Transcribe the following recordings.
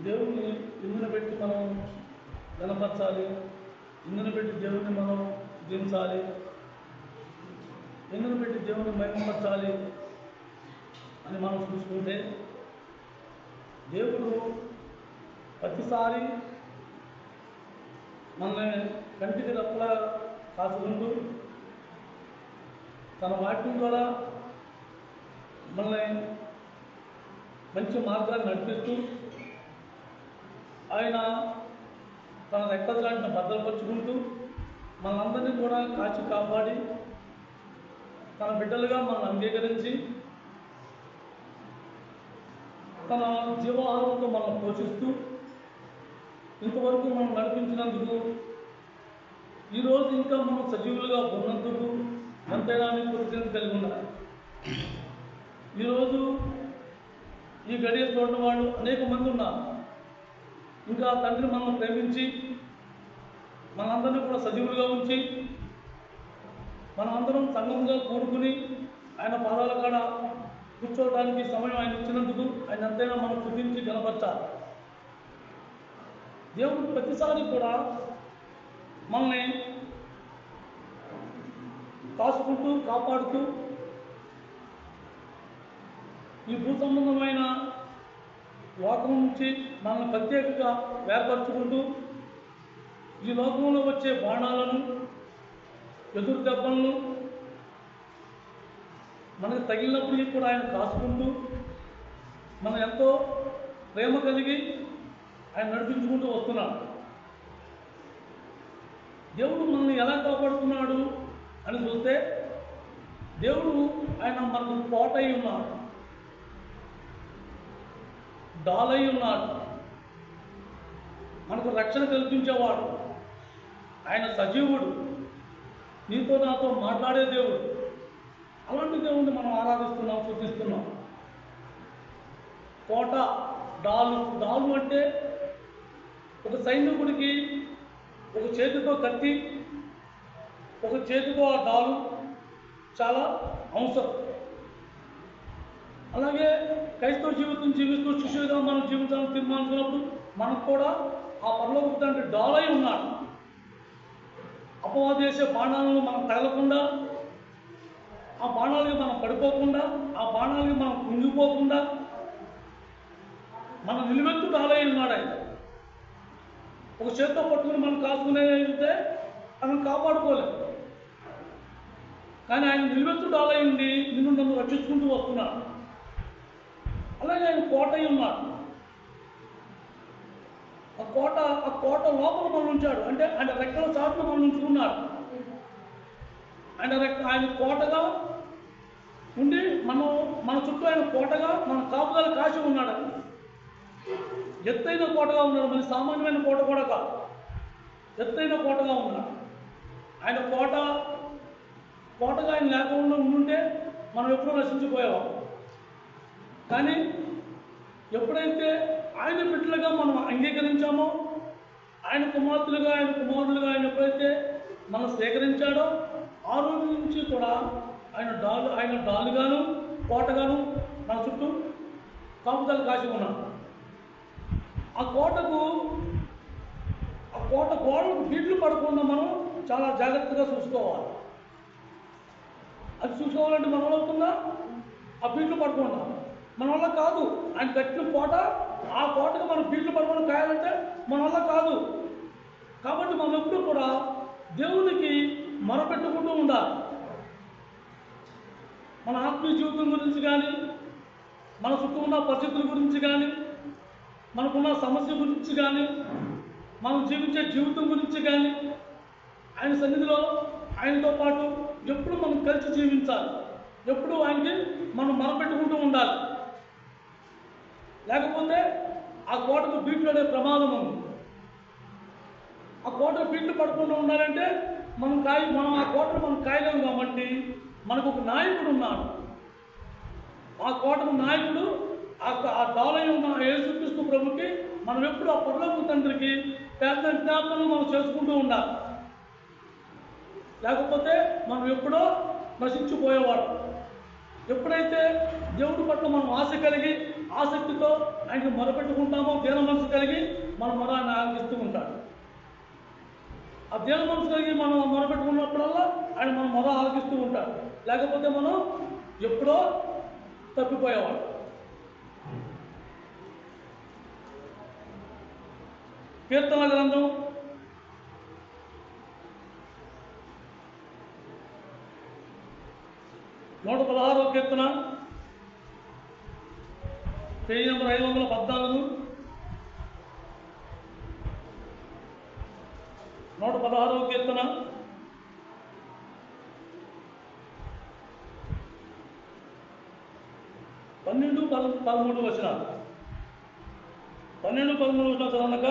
దేవుణ్ణి ఇందును పెట్టి మనం గణపరచాలి, ఇందును పెట్టి దేవుణ్ణి మనం దించాలి, ఇందును పెట్టి దేవుణ్ణి మహిమపరచాలి అని మనం చూసుకుంటే దేవుడు ప్రతిసారి మనల్ని కంటికి రెప్పలా కాచుకుంటూ తన వాక్యం ద్వారా మనల్ని మంచి మార్గాన్ని నడిపిస్తూ ఆయన తన రెక్కలాంటిని భద్రపరుచుకుంటూ మనందరినీ కూడా కాచి కాపాడి తన బిడ్డలుగా మనల్ని అంగీకరించి తన జీవాహారంతో మనల్ని పోషిస్తూ ఇంతవరకు మనం నడిపించినందుకు ఈరోజు ఇంకా మనం సజీవులుగా ఉన్నందుకు ఎంతైనా కృతజ్ఞత కలిగి ఉన్నారు. ఈరోజు ఈ గడియ చూడడం వాళ్ళు అనేక మంది ఉన్నారు. ఇంకా తండ్రి మనల్ని ప్రేమించి మనందరినీ కూడా సజీవులుగా ఉంచి మనమందరం సంఘంగా కూడుకుని ఆయన పాదాల కాడ కూర్చోవడానికి సమయం ఆయన ఇచ్చినందుకు ఆయన ఎంతైనా మనం కృతించి కనపరచాలి. దేవుడు ప్రతిసారి కూడా మనల్ని కాసుకుంటూ కాపాడుతూ ఈ భూ సంబంధమైన లోకం నుంచి మనల్ని ప్రత్యేకంగా వేర్పరచుకుంటూ ఈ లోకంలో వచ్చే బాణాలను ఎదురు దెబ్బలను మనకు తగిలినప్పటికీ కూడా ఆయన కాసుకుంటూ మనం ఎంతో ప్రేమ కలిగి ఆయన నడిపించుకుంటూ వస్తున్నాడు. దేవుడు మనల్ని ఎలా కాపాడుతున్నాడు అని చూస్తే దేవుడు ఆయన మనకు కోటై ఉన్నాడు, డాలై ఉన్నాడు, మనకు రక్షణ కల్పించేవాడు, ఆయన సజీవుడు, నీతో నాతో మాట్లాడే దేవుడు. అలాంటి దేవుడిని మనం ఆరాధిస్తున్నాం, స్తుతిస్తున్నాం. కోట, డాలు అంటే ఒక సైనికుడికి ఒక చేతితో కత్తి, ఒక చేతితో ఆ డాలు చాలా అవసరం. అలాగే క్రైస్తవ జీవితం జీవిస్తూ శిష్యులుగా మనం జీవితాలను తీర్మానించినప్పుడు మనకు కూడా ఆ పరలోకపు తండ్రి డాలై ఉన్నాడు. అపవాది చేసే బాణాలను మనం తగలకుండా, ఆ బాణాలకి మనం పడిపోకుండా, ఆ బాణాలకి మనం కుంగిపోకుండా మన నిలువెత్తు డాలై ఉన్నాడు ఆయన. ఒక చేత్తో పట్టుకుని మనం కాసుకునేస్తే మనం కాపాడుకోలేదు, కానీ ఆయన నిలువెత్తు డాలై ఉండి నిన్ను నన్ను రక్షించుకుంటూ వస్తున్నాడు. అలాగే ఆయన కోటై ఉన్నాడు. ఆ కోట లోపల మనం ఉంచాడు, అంటే ఆయన రెక్కల చాటును మనం ఉంచుకున్నాడు. ఆయన కోటగా ఉండి మన చుట్టూ ఆయన కోటగా మన కాపుదల కాచి ఉన్నాడు. ఎత్తైన కోటగా ఉన్నాడు, మరి సామాన్యమైన కోట కూడా కాదు, ఎత్తైన కోటగా ఉన్నాడు. ఆయన కోటగా ఆయన లేకుండా ఉండుంటే మనం ఎప్పుడూ నశించిపోయేవాళ్ళం. కానీ ఎప్పుడైతే ఆయన బిడ్డలుగా మనం అంగీకరించామో, ఆయన కుమారులుగా ఆయన ఎప్పుడైతే మనం స్వీకరించాడో ఆ రోజు నుంచి కూడా ఆయన డాలుగాను కోటగాను మన చుట్టూ కాపుదల కాసి ఉన్నాడు. ఆ కోట గోడలకు బీట్లు పడకుండా మనం చాలా జాగ్రత్తగా చూసుకోవాలి. అది చూసుకోవాలంటే మన వల్ల అవుతుందా? ఆ బీట్లు పడకుండా మన వల్ల కాదు. ఆయన కట్టిన కోట, ఆ కోటకు మనం బీట్లు పడకుండా కాయాలంటే మన వల్ల కాదు. కాబట్టి మనం ఎప్పుడు కూడా దేవునికి మొరపెట్టుకుంటూ ఉండాలి. మన ఆత్మీయ జీవితం గురించి కానీ, మన చుట్టూ ఉన్న పరిస్థితుల గురించి కానీ, మనకున్న సమస్య గురించి కానీ, మనం జీవించే జీవితం గురించి కానీ ఆయన సన్నిధిలో ఆయనతో పాటు ఎప్పుడు మనం కలిసి జీవించాలి. ఎప్పుడు ఆయనకి మనం మొరపెట్టుకుంటూ ఉండాలి. లేకపోతే ఆ కోటకు బీట్లు అనే ప్రమాదం ఉంది. ఆ కోట బీట్లు పడకుండా ఉండాలంటే మనం ఆ కోటను మనం కాయలేము. కాబట్టి మనకు ఒక నాయకుడు ఉన్నాడు. ఆ కోటకు నాయకుడు ఆ డాలై ఉన్న యేసుక్రీస్తు ప్రభుకి మనం ఎప్పుడు ఆ పరలోకపు తండ్రికి పెద్ద జ్ఞాపకం మనం చేసుకుంటూ ఉండాలి. లేకపోతే మనం ఎప్పుడో నశించిపోయేవాడు. ఎప్పుడైతే దేవుడి పట్ల మనం ఆశ కలిగి ఆసక్తితో ఆయనకు మొరపెట్టుకుంటామో దీన మనసు కలిగి మన మొర ఆయన ఆలకిస్తూ ఉంటాడు. ఆ దీన మనసు కలిగి మనం మొరపెట్టుకున్నప్పుడల్లా ఆయన మన మొర ఆలకిస్తూ ఉంటాడు. లేకపోతే మనం ఎప్పుడో తప్పిపోయేవాడు. కీర్తన గ్రంథం 116వ కీర్తన పేజీ నెంబర్ 514, 116వ కీర్తన 12-13 వచనాలు. 12-13 వచనాలు చదవనక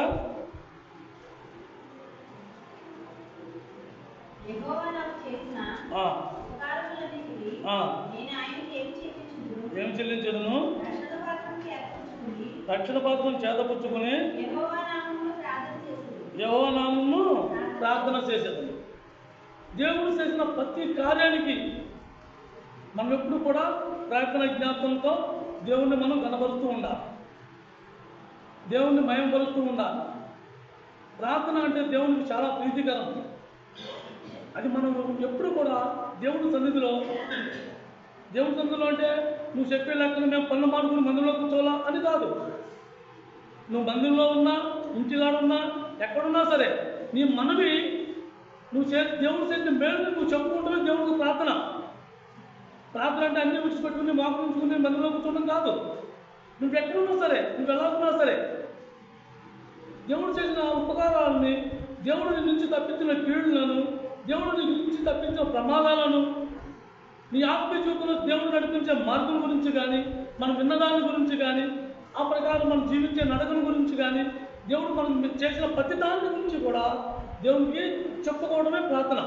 ఏమి చెల్లించదును? రక్షణ పాత్రను చేతపుచ్చుకుని యెహోవా నామమును ప్రార్థన చేసేది. దేవుడు చేసిన ప్రతి కార్యానికి మనం ఎప్పుడు కూడా ప్రార్థన జ్ఞాపకంతో దేవుణ్ణి మనం కనబరుస్తూ ఉండాలి, దేవుణ్ణి మయంపరుస్తూ ఉండాలి. ప్రార్థన అంటే దేవునికి చాలా ప్రీతికరం. అది మనం ఎప్పుడు కూడా దేవుడి సన్నిధిలో అంటే నువ్వు చెప్పే లెక్కన మేము పనులు మానుకుని మందిరంలో కూర్చోవాలా అని కాదు. నువ్వు మందిరంలో ఉన్నా, ఇంటిలాడున్నా, ఎక్కడున్నా సరే నీ మనవి నువ్వు దేవుడు చేసిన మేలు నువ్వు చెప్పుకుంటే దేవుడికి ప్రార్థన. ప్రార్థన అంటే అన్ని విడిచిపెట్టుకుని మాకు ఉంచుకుని మందిరంలో కూర్చోవడం కాదు. నువ్వు ఎక్కడున్నా సరే, నువ్వు ఎలా ఉన్నా సరే, దేవుడు చేసిన ఉపకారాలని, దేవుడు నీ నుంచి తప్పించిన కీడులను, దేవుడు నీ నుంచి తప్పించిన ప్రమాదాలను, నీ ఆత్మీయ జీవితంలో దేవుడు నడిపించే మార్గం గురించి కానీ, మనం విన్నదాని గురించి కానీ, ఆ ప్రకారం మనం జీవించే నడకల గురించి కానీ, దేవుడు మనం చేసిన ప్రతి దాని గురించి కూడా దేవునికి చెప్పుకోవడమే ప్రార్థన.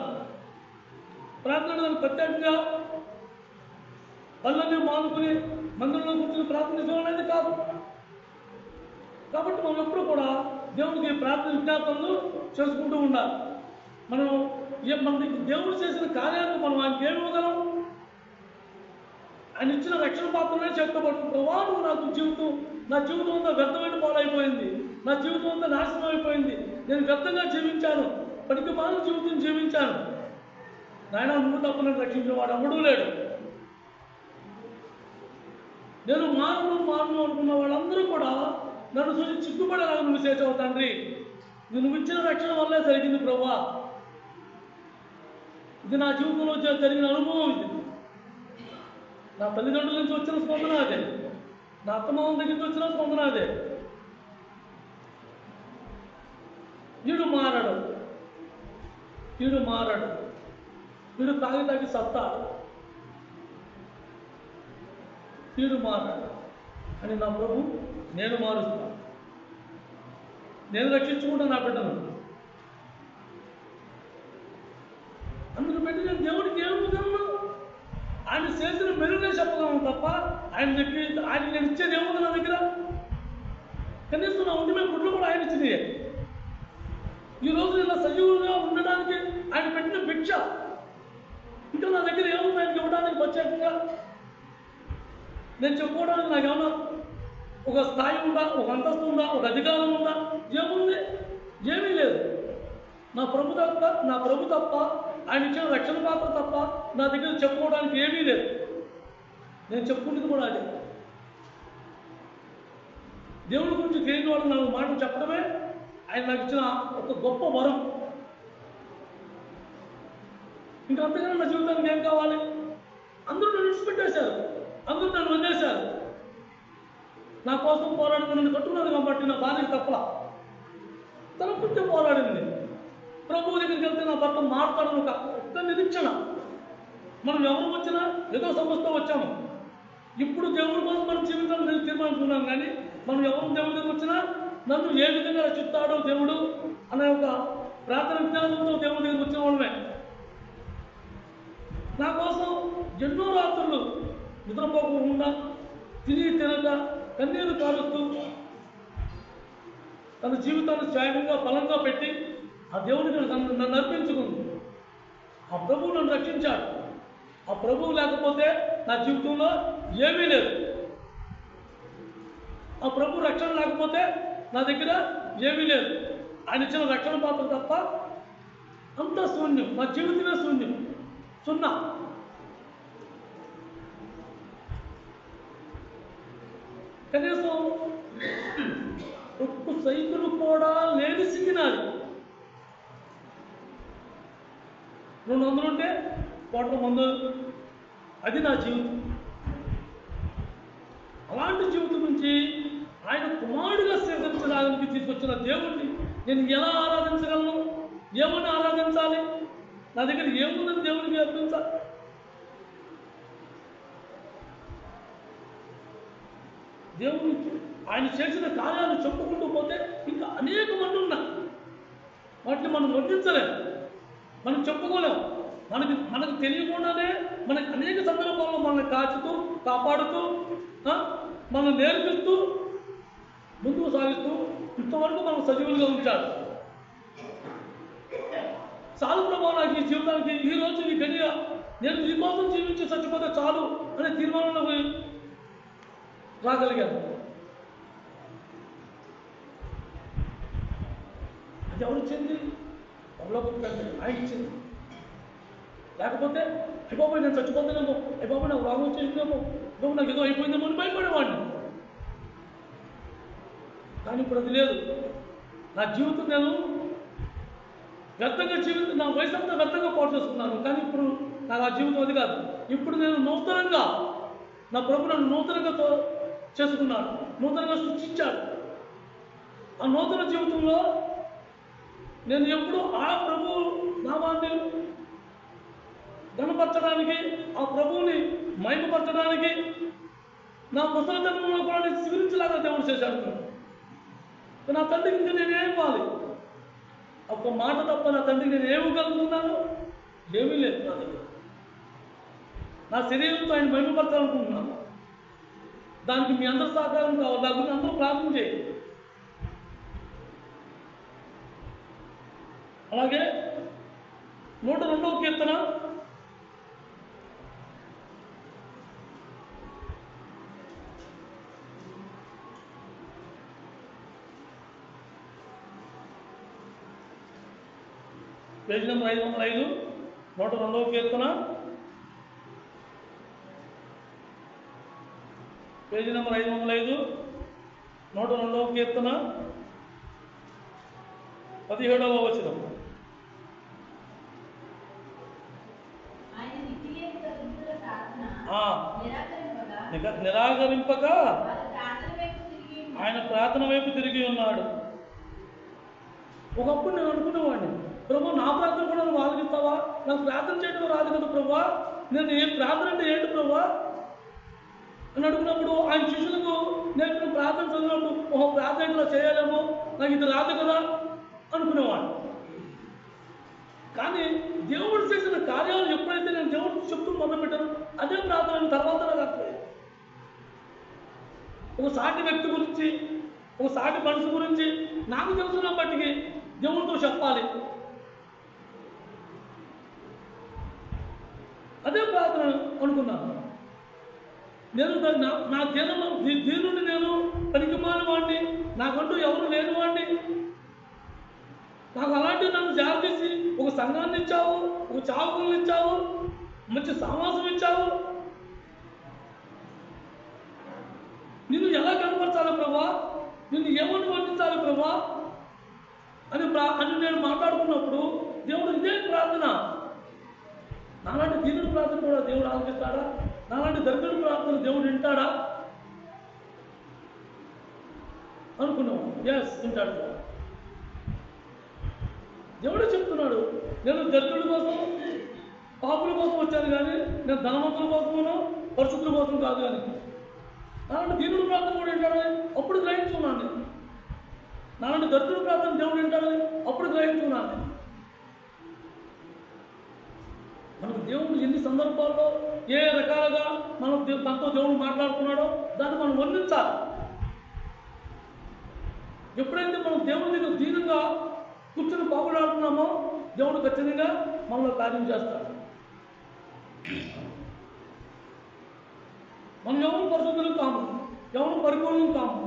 ప్రార్థన దానికి ప్రత్యేకంగా పనులన్నీ మానుకుని మందిరంలో కూర్చొని ప్రార్థన చేయడం అనేది కాదు. కాబట్టి మనం ఎప్పుడు కూడా దేవుడికి ప్రార్థన విజ్ఞాపనలు చేసుకుంటూ ఉండాలి. మనకి దేవుడు చేసిన కార్యాలకు మనం ఆయనకి ఏమి ఇవ్వగలం? ఆయన ఇచ్చిన రక్షణ పాత్రనే చెప్పుకోబడుతుంది. ప్రభా నువ్వు నా జీవితం అంతా వ్యర్థమైన పాలైపోయింది, నా జీవితం అంతా నాశనం అయిపోయింది, నేను వ్యర్థంగా జీవించాను, పనికి మాలిన జీవితం జీవించాను. నాయన నువ్వు తప్ప నన్ను రక్షించిన వాడు ఎవడూ లేడు. నేను మారును అనుకున్న వాళ్ళందరూ కూడా నన్ను చూసి చిక్కుపడేలాగా నువ్వు చేసావు తండ్రి. నువ్వు ఇచ్చిన రక్షణ వల్లే జరిగింది ప్రభా. ఇది నా జీవితంలో జరిగిన అనుభవం. ఇది నా తల్లిదండ్రుల నుంచి వచ్చిన స్పందన అదే, నా అత్తమామ దగ్గర నుంచి వచ్చిన స్పందన అదే. వీడు మారాడు, వీడు తాగి సత్తాడు, వీడు మారాడు అని నా ప్రభు నేను మారుస్తాను, నేను రక్షించుకుంటాను నా బిడ్డను. అందుకు పెట్టి నేను దేవుడికి ఏముందన్నా ఆయన చేసిన మెరుగే చెప్పగలను తప్ప ఆయన నేను ఇచ్చేది ఏముంది నా దగ్గర? కనీసం నా ఉండి మేము గుడ్లు కూడా ఆయన ఇచ్చింది. ఈరోజు ఇలా సజీవులుగా ఉండడానికి ఆయన పెట్టిన భిక్ష. ఇంకా నా దగ్గర ఏముంది ఆయనకి ఇవ్వడానికి ప్రత్యేకంగా? నేను చెప్పుకోవడానికి నాకేమన్నా ఒక స్థాయి ఉందా, ఒక అంతస్తు ఉందా, ఒక అధికారం ఉందా? ఏముంది? ఏమీ లేదు. నా ప్రభు తప్ప ఆయన ఇచ్చిన రక్షణ పాత్ర తప్ప నా దగ్గర చెప్పుకోవడానికి ఏమీ లేదు. నేను చెప్పుకునేది కూడా అదే. దేవుడి గురించి తెలియని వాళ్ళు నాకు మాటలు చెప్పడమే ఆయన నాకు ఇచ్చిన ఒక గొప్ప వరం. ఇంకా అంతేగాని నా జీవితానికి ఏం కావాలి? అందరూ నన్ను విడిచిపెట్టేశారు, అందరూ నన్ను వదిలేశారు. నా కోసం పోరాడుతూ నన్ను కట్టుకున్నారు కాబట్టి నా భార్యకి తప్పలా తన పుట్టే పోరాడింది. ప్రభువు దగ్గరికి వెళ్తే నా భర్త మాట్లాడను ఒక్క నిరీక్షణ. మనం ఎవరు వచ్చినా ఏదో సమస్యతో వచ్చాము. ఇప్పుడు దేవుడి కోసం మనం జీవితాన్ని నేను తీర్మానించుకున్నాం. కానీ మనం ఎవరు దేవుడి దగ్గర వచ్చినా నన్ను ఏ విధంగా రక్షిస్తాడో దేవుడు అనే ఒక ప్రార్థన విజ్ఞానంతో దేవుడి దగ్గరికి వచ్చిన వాళ్ళమే. నా కోసం ఎన్నో రాత్రులు నిద్రపోకుండా, తినక, కన్నీరు కారుస్తూ తన జీవితాన్ని త్యాగంగా బలంగా పెట్టి ఆ దేవుడికి నన్ను అర్పించుకుంది. ఆ ప్రభువు నన్ను రక్షించాడు. ఆ ప్రభువు లేకపోతే నా జీవితంలో ఏమీ లేదు. ఆ ప్రభు రక్షణ లేకపోతే నా దగ్గర ఏమీ లేదు. ఆయన ఇచ్చిన రక్షణ పాత్ర తప్ప అంతా శూన్యం. నా జీవితమే శూన్యం, సున్నా. కనీసం ఒక్క సైకిల్ కూడా లేని సిగ్గినాలి. 200 ఉంటే కోట్ల మందు, అది నా జీవితం. అలాంటి జీవితం నుంచి ఆయన కుమారుడిగా స్వీకరించడానికి తీసుకొచ్చిన దేవుణ్ణి నేను ఎలా ఆరాధించగలను? ఏమని ఆరాధించాలి? నా దగ్గర ఏముందని దేవునికి అర్పించాలి? దేవునికి ఆయన చేసిన కార్యాలు చెప్పుకుంటూ పోతే ఇంకా అనేక మంది ఉన్నారు. వాటిని మనం వర్ణించలేం, మనం చెప్పుకోలేం. మనకు తెలియకుండానే మనకు అనేక సందర్భాల్లో మనల్ని కాచుతూ, కాపాడుతూ, మనం నేర్పిస్తూ, ముందుకు సాగిస్తూ ఇంతవరకు మనం సజీవులుగా ఉంచాడు. చాలు ప్రభావ నాకు ఈ జీవితానికి, ఈ రోజు ఈ గడియ నేను ఈ కోసం జీవించి చచ్చిపోతే చాలు అనే తీర్మానంలో రాగలిగాను. అది ఎవరు ఇచ్చింది? ఆయన ఇచ్చింది. లేకపోతే అయిపోయి నేను చచ్చిపోతానేమో, అయిపోయి నాకు రాగం వచ్చేసిందేమో, నాకు ఏదో అయిపోయిందేమో అని భయపడేవాడిని. కానీ ఇప్పుడు అది లేదు. నా జీవితం నేను వ్యర్థంగా నా వయసు అంతా వ్యర్థంగా పాటు చేసుకున్నాను. కానీ ఇప్పుడు నాకు ఆ జీవితం అది కాదు. ఇప్పుడు నేను నూతనంగా, నా ప్రభు నన్ను నూతనంగా చేసుకున్నాడు, నూతనంగా సృష్టించాడు. ఆ నూతన జీవితంలో నేను ఎప్పుడు ఆ ప్రభు నామాన్ని ఘనపరచడానికి, ఆ ప్రభువుని మహిమపరచడానికి నా ముసలితనంలో కూడా నేను స్వీకరించలాగా దేవుడు చేశాడు. నా తండ్రికి ఇంకా నేనేం ఇవ్వాలి? ఒక్క మాట తప్ప నా తండ్రికి నేను ఏమిగలుగుతున్నాను? ఏమీ లేదు నా దగ్గర. నా శరీరంతో ఆయన మహిమపరచాలనుకుంటున్నాను. దానికి మీ అందరి సహకారం కావాలి. దాని గురించి అందరూ ప్రార్థన చేయండి. అలాగే 102వ కీర్తన పేజీ నెంబర్ 505, 102వ కీర్తన పేజీ నెంబర్ 505, 102వ కీర్తన 17వ వచనం. నిరాకరింపక ఆయన ప్రార్థన వైపు తిరిగి ఉన్నాడు. ఒకప్పుడు నేను అనుకునేవాడిని, ప్రభు నా ప్రార్థన కూడా నువ్వు ఆలకిస్తావా? నాకు ప్రార్థన చేయడం రాదు కదా ప్రభా, నేను ఏ ప్రార్థన అంటే ఏంటి ప్రభా అని అడుగున్నప్పుడు ఆయన శిష్యులకు నేను ప్రార్థన చదివినప్పుడు ప్రార్థన ఇలా చేయాలేమో, నాకు ఇది రాదు కదా అనుకునేవాడు. కానీ దేవుడు చేసిన కార్యాలు ఎప్పుడైతే నేను దేవుడికి చెప్తూ మొదలుపెట్టాను, అదే ప్రార్థన తర్వాత నాకు అర్థమైంది. ఒక సాటి వ్యక్తి గురించి, ఒక సాటి మనిషి గురించి నాకు తెలుసున్న బట్టికి దేవుడితో చెప్పాలి. అదే ప్రార్థన అనుకున్నాను. నేను నా దీనుని నేను పనికిమాలిన వాడిని, నాకంటూ ఎవరు లేని వాడిని, నాకు అలాంటివి నన్ను జాగ్రత్త ఒక సంఘాన్ని ఇచ్చావు, ఒక చావుకులను ఇచ్చావు, మంచి సమాసం ఇచ్చావు. నిన్ను ఎలా కనపరచాలి ప్రభా, నిన్ను ఏమని వర్ణించాలి ప్రభా అని నేను మాట్లాడుకున్నప్పుడు దేవుడు ఇదే ప్రార్థన. నాలాంటి దీనుడి ప్రార్థన కూడా దేవుడు ఆలకిస్తాడా? నాలాంటి దరిద్రుడి ప్రార్థన దేవుడు వింటాడా అనుకున్నావు. ఎస్, వింటాడు. దేవుడే చెప్తున్నాడు, నేను దరిద్రుల కోసం, పాపుల కోసం వచ్చాను కానీ నేను ధనవంతుల కోసమో పరిశుద్ధుల కోసం కాదు అని. నాలాంటి దీనుడి ప్రార్థన కూడా వింటాడని అప్పుడు గ్రహించుకున్నాను నేను. నాలాంటి దరిద్రుల ప్రార్థన దేవుడు వింటాడని అప్పుడు గ్రహించుకున్నాను నేను. మనకు దేవుడు ఎన్ని సందర్భాల్లో ఏ రకాలుగా మనం తనతో దేవుడు మాట్లాడుతున్నాడో దాన్ని మనం వర్ణించాలి. ఎప్పుడైతే మనం దేవుడి దగ్గర దీనంగా కూర్చొని పాకులాడుతున్నామో దేవుడు ఖచ్చితంగా మనలో కార్యం చేస్తాడు. మనం ఎవరు పరిశుద్ధులు కాము, ఎవరు పరిపూర్ణం కాము.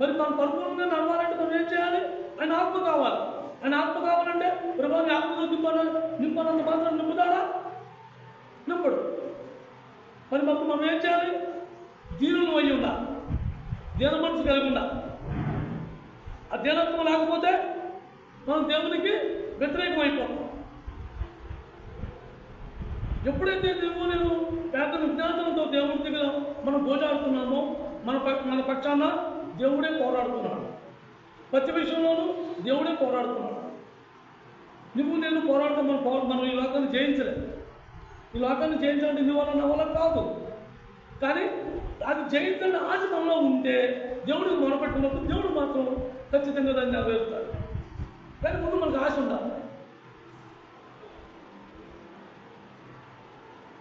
మరి మనం పరిపూర్ణంగా నడవాలంటే మనం ఏం చేయాలి? ఆయన ఆత్మ కావాలి. ఆయన ఆత్మ కావాలంటే ప్రభువుని ఆత్మతో నింపనంత మాత్రం నింపుతాడా? నింపడు. మరి మనం ఏం చేయాలి? దీనులు అయి ఉండాలి, దీన మనసు కలిగి ఉండాలి. ఆ దీనత్వం లేకపోతే మనం దేవునికి వ్యతిరేకం అయిపోతాం. ఎప్పుడైతే నేను పేద విజ్ఞానంతో దేవుడి దగ్గర మనం గోజాడుతున్నామో మన పక్షాన దేవుడే పోరాడుతున్నాడు. ప్రతి విషయంలోనూ దేవుడే పోరాడుతున్నాడు. నేను పోరాడతాం. మనం ఈ లోకాన్ని జయించలేదు. ఈ లోకాన్ని జయించాలంటే నీ వల్ల నా వల్ల కాదు. కానీ అది జయించాలని ఆశ మనలో ఉంటే దేవుడికి మొరపెట్టుకున్నప్పుడు దేవుడు మాత్రం ఖచ్చితంగా దాన్ని నెరవేరుతాడు. కానీ ముందు మనకు ఆశ ఉండాలి.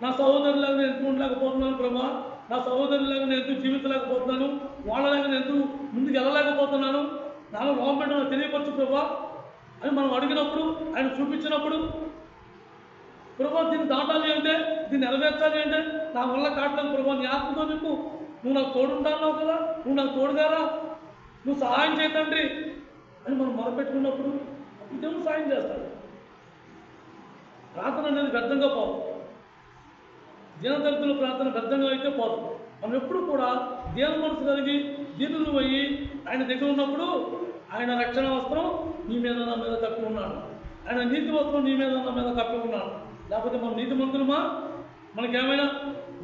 నా సహోదరులాగా నేను ఎందుకు ఉండలేకపోతున్నాను ప్రభా, నా సహోదరులాగా నేను ఎందుకు జీవించలేకపోతున్నాను, వాళ్ళలాగా నేను ఎందుకు ముందుకు వెళ్ళలేకపోతున్నాను, నాలో లోపం పెట్టడం నాకు తెలియపరచు ప్రభా అని మనం అడిగినప్పుడు, ఆయన చూపించినప్పుడు, ప్రభా దీన్ని దాటాలి అంటే, దీన్ని నెరవేర్చాలి అంటే నా వల్ల కావట్లేదు ప్రభా, నీ ఆత్మతో నువ్వు నాకు తోడుంటాన్నావు కదా, నువ్వు నాకు తోడుగారా, నువ్వు సహాయం చేయతండ్రి అని మనం మొరపెట్టుకున్నప్పుడు దేవుడు సహాయం చేస్తాడు. ప్రార్థన అనేది వ్యర్థంగా పోదు. దినదరిద్రుల ప్రార్థన వ్యర్థంగా అయితే పోదు. మనం ఎప్పుడు కూడా దీన మనసు కలిగి దీనులు అయ్యి ఆయన దగ్గర ఉన్నప్పుడు ఆయన రక్షణ వస్త్రం నీ మీద నా మీద కప్పి ఉన్నాడు, ఆయన నీతి వస్త్రం నీ మీద నా మీద కప్పి ఉన్నాడు. లేకపోతే మనం నీతి మంతులమా? మనకేమైనా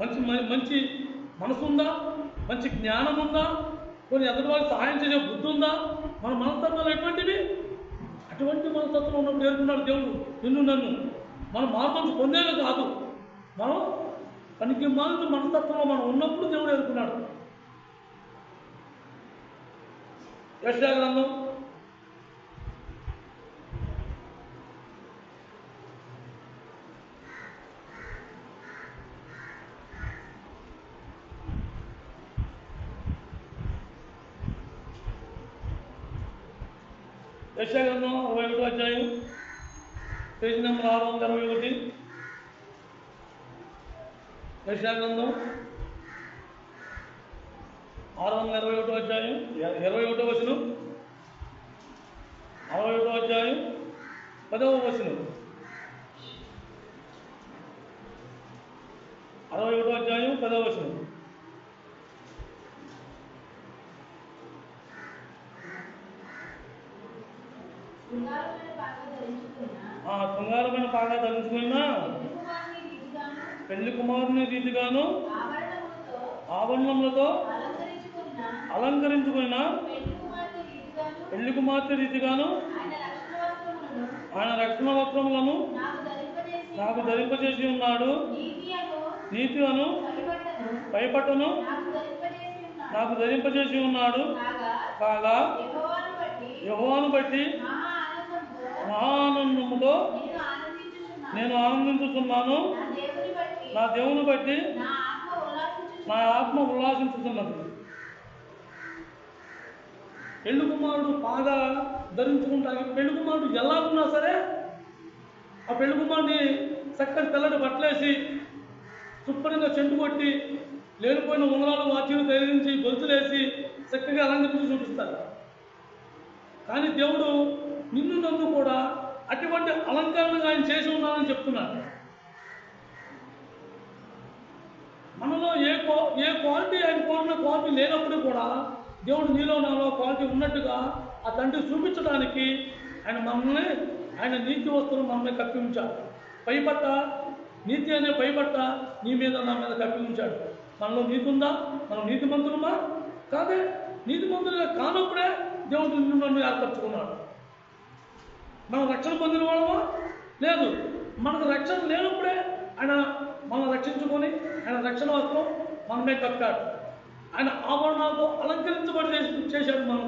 మంచి మనసు ఉందా? మంచి జ్ఞానం ఉందా? కొన్ని ఎదుటి వాళ్ళకి సహాయం చేసే బుద్ధి ఉందా? మన మనస్తత్వాలు ఎటువంటివి? అటువంటి మనస్తత్వం ఉన్నప్పుడు ఏరుకున్నాడు దేవుడు నిన్ను నన్ను. మనం మార్పు పొందేది కాదు, మనం పనికి మాలిన మనస్తత్వంలో మనం ఉన్నప్పుడు దేవుడు ఏరుకున్నాడు. యెషయా గ్రంథం 61వ అధ్యాయం పేజీ నెంబర్ 621. యెషయా గ్రంథం 621వ అధ్యాయం 21వ వచనం, 61వ అధ్యాయం 10వ వచనం, 61వ అధ్యాయం 10వ వచనం. శృంగారమైన పాగా ధరించుకున్న పెళ్లి కుమారుని రీతిగాను ఆభరణములతో అలంకరించుకున్న పెళ్లి కుమార్తె రీతిగాను ఆయన రక్షణ వస్త్రములను నాకు ధరింపజేసి ఉన్నాడు. నీతి అను పైపట్టును నాకు ధరింపజేసి ఉన్నాడు. కాగా యెహోవాను బట్టి మహానందముతో నేను ఆనందించుతున్నాను. నా దేవుని బట్టి నా ఆత్మ ఉల్లాసించుతున్నది. పెళ్లి కుమారుడు బాగా ధరించుకుంటాడు. పెళ్లి కుమారుడు ఎలా ఉన్నా సరే ఆ పెళ్లి కుమారుడిని చక్కని తెల్లటి బట్టలేసి శుభ్రంగా చెంటు కొట్టి లేనిపోయిన ఉంగరాలు వాచీలు ధరించి గొలుసులేసి చక్కగా అలంకరించి చూపిస్తారు. కానీ దేవుడు నిన్ను నన్ను కూడా అటువంటి అలంకరణగా ఆయన చేసి ఉన్నానని చెప్తున్నాడు. మనలో ఏ క్వాలిటీ ఆయన కోరిన క్వాలిటీ లేనప్పుడు కూడా దేవుడు నీలో నాలో క్వాలిటీ ఉన్నట్టుగా ఆ తండ్రి చూపించడానికి ఆయన నీతి వస్తువులు మనమే కప్పి ఉంచాడు. పైపట్ట నీతి అనే పైపట్ట నీ మీద నా మీద కప్పి ఉంచాడు. మనలో నీతి ఉందా? మనం నీతిమంతులమా? కాదే. నీతిమంతులుగా కానప్పుడే దేవుడు నిన్ను నన్ను ఏర్పరచుకున్నాడు. మనం రక్షణ పొందిన వాళ్ళమా? లేదు. మనకు రక్షణ లేనప్పుడే ఆయన మనం రక్షించుకొని ఆయన రక్షణ వస్త్రం మనమే కప్పాడు. ఆయన ఆభరణాలతో అలంకరించబడి చేశాడు. మనం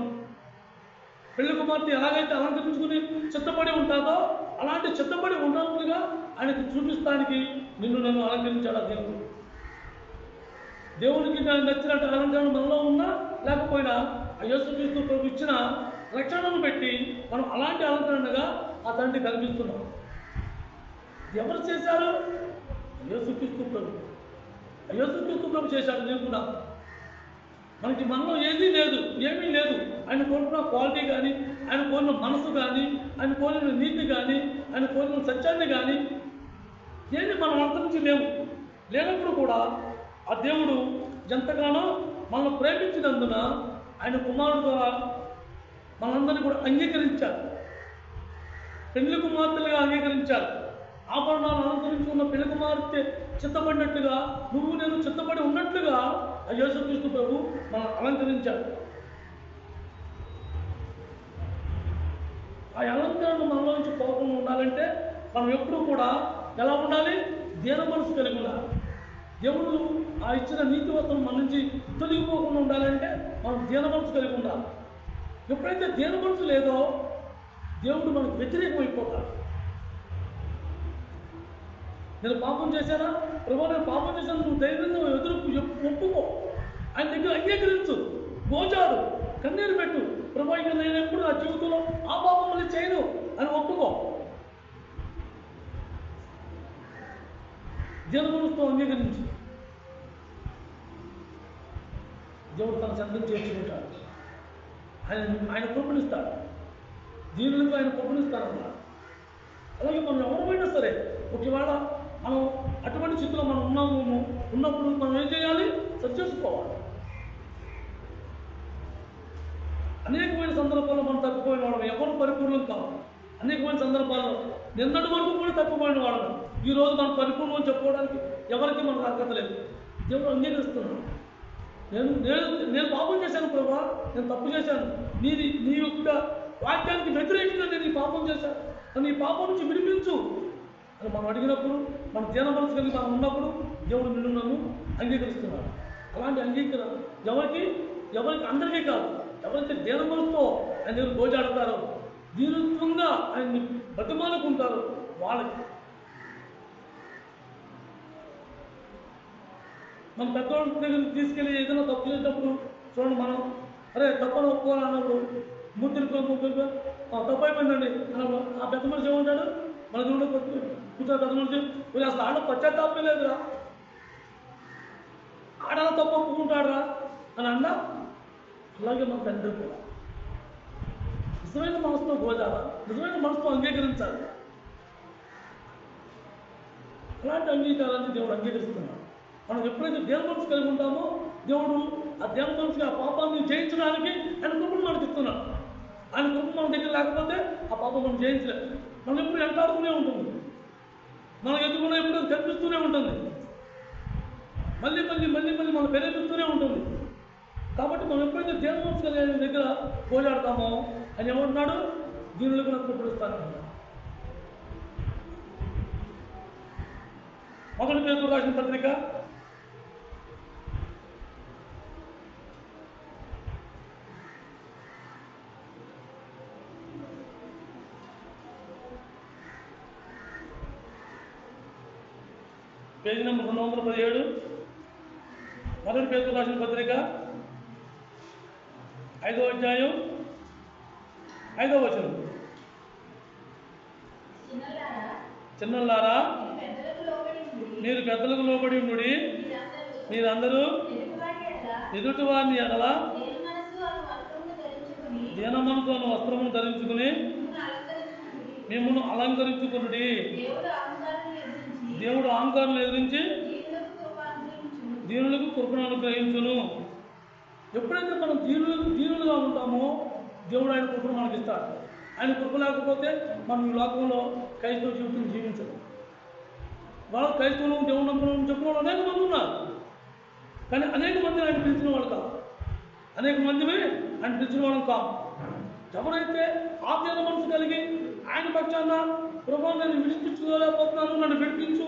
పెళ్లి కుమార్తె ఎలాగైతే అలంకరించుకుని చిత్తపడి ఉంటాదో అలాంటి చిత్తపడి ఉన్నట్లుగా ఆయనకు చూపిస్తానికి నిన్ను నన్ను అలంకరించాడు ఆ దేవుడు. దేవునికి నచ్చినట్టు అలంకరణ మనలో ఉన్నా లేకపోయినా యేసుక్రీస్తు ప్రభు ఇచ్చిన రక్షణను పెట్టి మనం అలాంటి అలంకరణగా ఆ తండ్రి కనిపిస్తున్నాం. ఎవరు చేశారు? యేసుక్రీస్తు ప్రభు. యేసుక్రీస్తు ప్రభు చేశాడు. నీకు కూడా మనకి మనలో ఏమీ లేదు. ఆయన కోరుకున్న క్వాలిటీ కానీ, ఆయన కోరిన మనసు కానీ, ఆయన కోరిన నీతి కానీ, ఆయన కోరిన సత్యాన్ని కానీ ఏది మనం అంతరించి లేనప్పుడు కూడా ఆ దేవుడు ఎంతగానో మనల్ని ప్రేమించినందున ఆయన కుమారుడు ద్వారా మనందరినీ కూడా అంగీకరించారు. పెళ్లి కుమార్తెలుగా అంగీకరించారు. ఆభరణాలు అలంకరించుకున్న పెళ్లి కుమార్తె చిత్తపడినట్లుగా నువ్వు నేను చిత్తపడి ఉన్నట్లుగా ఆ యేసుక్రీస్తు ప్రభు మనం అలంకరించాడు. ఆ అలంకరణ మనలో నుంచి పోకుండా ఉండాలంటే మనం ఎప్పుడూ కూడా ఎలా ఉండాలి? దీన మనసు కలిగి ఉండాలి. దేవుడు ఆ ఇచ్చిన నీతి వస్త్రం మన నుంచి తొలగిపోకుండా ఉండాలంటే మనం దీన మనసు కలిగి ఉండాలి. ఎప్పుడైతే దీన మనసు లేదో దేవుడు మనకు వ్యతిరేకమైపోతాడు. నేను పాపం చేశానా ప్రభు, నేను పాపం చేశాను, నువ్వు ధైర్యంగా ఒప్పుకో, ఆయన దగ్గర అంగీకరించు, గోజాడు, కన్నీరు పెట్టు, ప్రభు ఇక నేను ఎప్పుడు నా జీవితంలో ఆ పాపం మళ్ళీ చేయను అని ఒప్పుకో. దీన మనసుతో అంగీకరించి దేవుడు తన సంతం చేర్చుకుంటాడు. ఆయన కృపణిస్తాడు. దీనులకు ఆయన కృపణిస్తాడన్నమాట. అలాగే మనం ఎవరైనా సరే ఒకవేళ మనం అటువంటి స్థితిలో మనం ఉన్నప్పుడు మనం ఏం చేయాలి? సరిచేసుకోవాలి. అనేకమైన సందర్భాల్లో మనం తప్పిపోయిన వాళ్ళం, ఎవరు పరిపూర్ణం కావాలి. అనేకమైన సందర్భాల్లో నిన్నటి వరకు కూడా తప్పిపోయిన వాళ్ళం. ఈరోజు మనం పరిపూర్ణం అని చెప్పుకోవడానికి ఎవరికి మనకు అర్హత లేదు. దేవుడు అంగీకరిస్తున్నాడు. నేను పాపం చేశాను ప్రభా, నేను తప్పు చేశాను, నీ యొక్క వాక్యానికి వ్యతిరేకంగా నేను ఈ పాపం చేశాను, నన్ను ఈ పాపం నుంచి విడిపించు అని మనం అడిగినప్పుడు, మన దీన మనసు కలిగి మనం ఉన్నప్పుడు దేవుడు నిన్ను అంగీకరిస్తున్నాడు. అలాంటి అంగీకరణ ఎవరికి అందరికీ కాదు, ఎవరైతే దీన మనసుతో ఆయన దగ్గర గోజాడతారో, దీనత్వంగా ఆయన్ని బతిమాలుకుంటారో వాళ్ళకి. మన పెద్దవాళ్ళ దగ్గర తీసుకెళ్ళి ఏదైనా తప్పు చేసినప్పుడు చూడండి, మనం అరే తప్పని ఒప్పుకోవాలి అన్నప్పుడు ముగ్గురు తప్పు అయిపోయిందండి అన్నప్పుడు ఆ పెద్ద మనిషి ఏమంటాడు? మన దేవుడు కూర్చొని పెద్ద మనిషి అసలు ఆడ పశ్చాత్తాపే లేదురా, ఆడలా తప్పు ఒప్పుకుంటాడురా అని అన్నా. అలాగే మన తండ్రి కూడా నిజమైన మనసుతో గోజాల, నిజమైన మనసుతో అంగీకరించాలి. అలాంటి అంగీకారాన్ని దేవుడు అంగీకరిస్తున్నాడు. మనం ఎప్పుడైతే దీన మనసు కలిగి ఉంటామో దేవుడు ఆ దీన మనసుకి ఆ పాపాన్ని జయించడానికి ఆయన కృపను మనకి ఇస్తున్నాడు. ఆయన కృప మన దగ్గర లేకపోతే ఆ పాపం మనం జయించలేదు. మనం ఎప్పుడు వెంటాడుతూనే ఉంటుంది, మనకు ఎదుగునే ఎప్పుడు కనిపిస్తూనే ఉంటుంది, మళ్ళీ మనం ప్రేరేపిస్తూనే ఉంటుంది. కాబట్టి మనం ఎప్పుడైతే దీన మనసు కలిగిన దగ్గర పోరాడతామో ఆయన ఏమంటున్నాడు? దీనులకు నాకు కృపణిస్తాను. మొదటి పేతురు రాసిన పత్రిక 217 మొదటి పేతురు రాసిన పత్రిక 5వ అధ్యాయం 5వ వచనం. చిన్నలారా మీరు పెద్దలకు లోబడి ఉండుడి, మీరందరూ ఎదుటి వారిని ఎడల దీన మనసు అను వస్త్రమును ధరించుకుని మిమ్మల్ని అలంకరించుకునుడి. దేవుడు అహంకారం ఎదిరించి దీనులకు కృపను అనుగ్రహించును. ఎప్పుడైతే మనం దీనులుగా ఉంటామో దేవుడు ఆయన కృపను మనకి ఇస్తాడు. ఆయన కృప లేకపోతే మనం ఈ లోకంలో క్రైస్తవ జీవితం జీవించదు. వాళ్ళు క్రైస్తవులు దేవుడు నమ్మకం చెప్పిన వాళ్ళు అనేక మంది ఉన్నారు, కానీ అనేక మందిని ఆయన పిలిచిన వాళ్ళు కాదు, అనేక మందిని ఆయన పిలిచిన వాళ్ళం కాదు. ఎవరైతే ఆత్మీయ మనసు కలిగి ఆయన పక్షాన ప్రభా నేను విడిపించుకోలేకపోతున్నాను, నన్ను విడిపించు,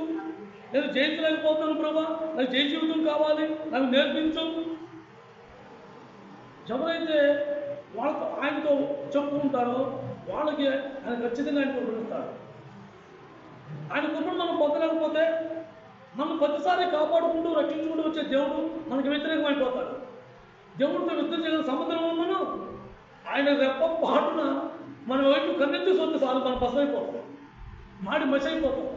నేను జయించలేకపోతున్నాను ప్రభా, నాకు జయ జీవితం కావాలి, నాకు నేర్పించు, ఎవరైతే వాళ్ళతో ఆయనతో చెప్పుకుంటారో వాళ్ళకి ఆయన ఖచ్చితంగా ఆయన కృపణిస్తాడు. ఆయన కృపను మనం పొందలేకపోతే మనం ప్రతిసారి కాపాడుకుంటూ రక్షించుకుంటూ వచ్చే దేవుడు మనకి వ్యతిరేకమైపోతాడు. దేవుడితో యుద్ధం చేసిన సముద్రంలో మనం ఆయన రెప్ప పాటున మన వైపు కన్నెత్తి సొంత సార్లు మనం పసమైపోతాం, మాడి మసి అయిపోతాం,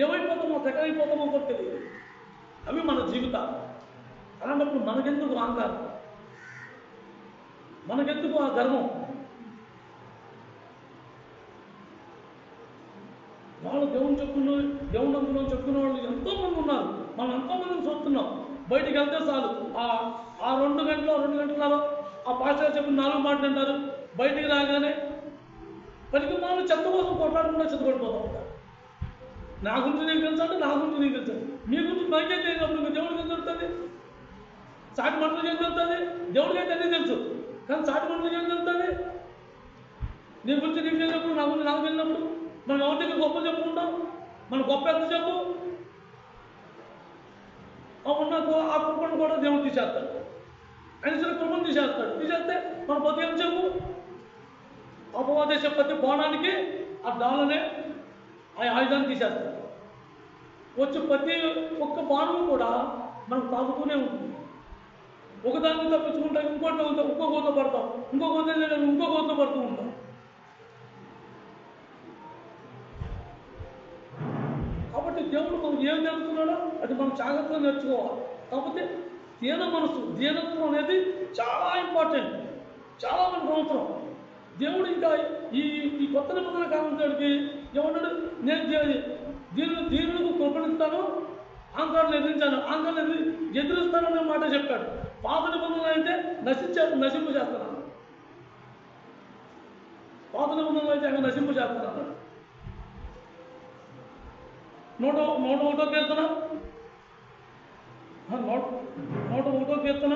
ఏమైపోతామో తెగైపోతామో కూడా తెలియదు. అవి మన జీవితాలు. అలాంటప్పుడు మనకెందుకు అహంకారం? మనకెందుకు ఆ గర్వం? వాళ్ళు దేవుని చెప్పుకున్న దేవుని అందులో చెప్పుకునే వాళ్ళు ఎంతోమంది ఉన్నారు. మనం ఎంతోమందిని చూస్తున్నాం. బయటికి వెళ్తే చాలు ఆ 2 గంటలు 2 గంటలలో ఆ పాస్టర్ చెప్పిన 4 మాటలు అంటారు. బయటికి రాగానే పనికి మనం చెత్త కోసం కొట్లాడకుండా చెత్తపడిపోతూ ఉంటారు. నా గురించి నీకు తెలుసు అంటే నా గురించి నీకు తెలుసు. మీ గురించి మనకేం తెలియనప్పుడు మీకు దేవుడికి ఏం తెలుస్తుంది? సాటి మనుషులకి ఏం తెలుస్తుంది? దేవుడికి అయితే అన్నీ తెలుసు, కానీ సాటి మనుషులకి ఏం తెలుస్తుంది? నీ గురించి నీకు వెళ్ళినప్పుడు నా గురించి నాకు వెళ్ళినప్పుడు మనం ఎవరి దగ్గర గొప్ప చెప్పుకుంటాం? మన గొప్ప ఎంత చెప్పు? నాకు ఆ కృపను కూడా దేవుడు తీసేస్తాడు. ఆయన సరే కృపను తీసేస్తే మన బతుకు ఏం చెప్పు? అపవాదేశ ప్రతి బాణానికి ఆ డాలనే ఆ ఆయుధాన్ని తీసేస్తాడు. వచ్చి ప్రతి ఒక్క బాణం కూడా మనకు తాగుతూనే ఉంటుంది. ఒకదాన్ని తప్పించుకుంటా ఇంకో కోత పడతాం, ఇంకో కోత పడుతూ ఉంటాం. కాబట్టి దేవుడు మనకు ఏం నేర్చుకున్నాడో అది మనం జాగ్రత్తగా నేర్చుకోవాలి. కాకపోతే దీనత్వం అనేది చాలా ఇంపార్టెంట్, చాలా మనకు అవసరం. దేవుడు ఇంకా ఈ కొత్త నిబంధన కాలంలోకి ఏమన్నాడు? నేను దీనులకు కృపణిస్తాను, ఆంధ్రాలను ఎదిరించాను, ఆంధ్రాలను ఎదిరిస్తాను అనే మాట చెప్పాడు. పాత నిబంధనలు అయితే నశింపు చేస్తున్నాను, పాత నిబంధనలు అయితే ఆయన నశింపు చేస్తున్నాను. 101వ కీర్తన 101వ కీర్తన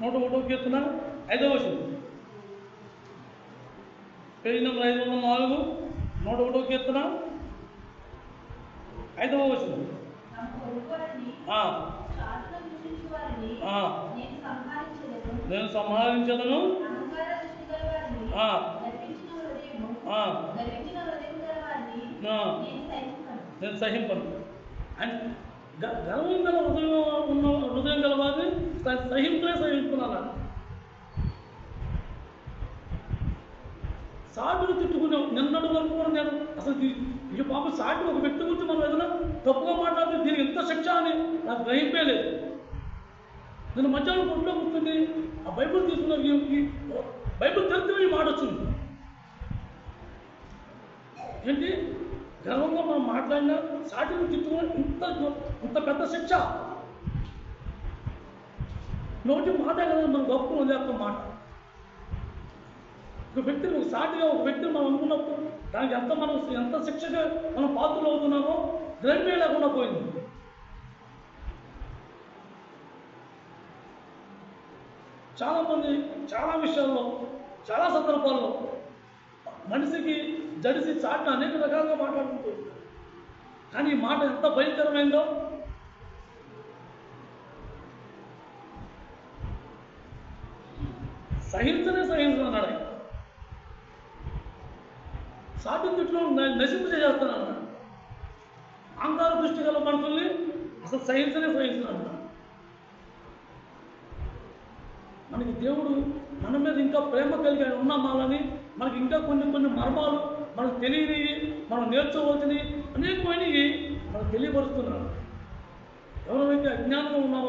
101వ కీర్తన 5వ వచనం, పేజీ నెంబర్ 504, 101వ కీర్తన 5వ వచనం. నేను సంహరించదను, నేను సహింపను. అండ్ గర్వం గల హృదయం గల వారిని సహింపున్నాను. సాటును తిట్టుకునే నిన్నటి వరకు కూడా నేను అసలు ఈ పాప సాటి ఒక వ్యక్తి గురించి మనం ఏదైనా తప్పుగా మాట్లాడితే దీనికి ఎంత శిక్ష అని నాకు గ్రహింపే లేదు. నేను మధ్యాహ్నం కొట్లో కూర్చుంది ఆ బైబిల్ తీసుకున్న బైబిల్ తెలిస్తే ఈ మాట వచ్చింది. ఏంటి గర్వంగా మనం మాట్లాడినా సాటిని తిట్టుకుని ఇంత పెద్ద శిక్ష. నోటి మాట కదా మనం గొప్ప వదిలేస్తాం మాట. ఒక సాటిగా ఒక వ్యక్తిని మనం అనుకున్నప్పుడు దానికి ఎంత శిక్షగా మనం పాత్రలు అవుతున్నామో గ్రహమే లేకుండా పోయింది. చాలామంది చాలా విషయాల్లో చాలా సందర్భాల్లో మనిషికి జడిసి చాటిన అనేక రకాలుగా మాట్లాడుకుంటూ ఉంటారు. కానీ ఈ మాట ఎంత భయంకరమైందో సహించనన్నాడు ఆయన. సాటి తిట్లో నశింపు చేస్తున్నాడు. అహంకార దృష్టి గల మనుషుల్ని అసలు సహించనన్నాడు. మనకి దేవుడు మన మీద ఇంకా ప్రేమ కలిగి ఆయన ఉన్నామాలని మనకి ఇంకా కొన్ని మర్మాలు మనకు తెలియనివి, మనం నేర్చుకోవాల్సినవి అనేకమైనవి మనకు తెలియపరుస్తున్నాడు. ఎవరైతే అజ్ఞానంగా ఉన్నామో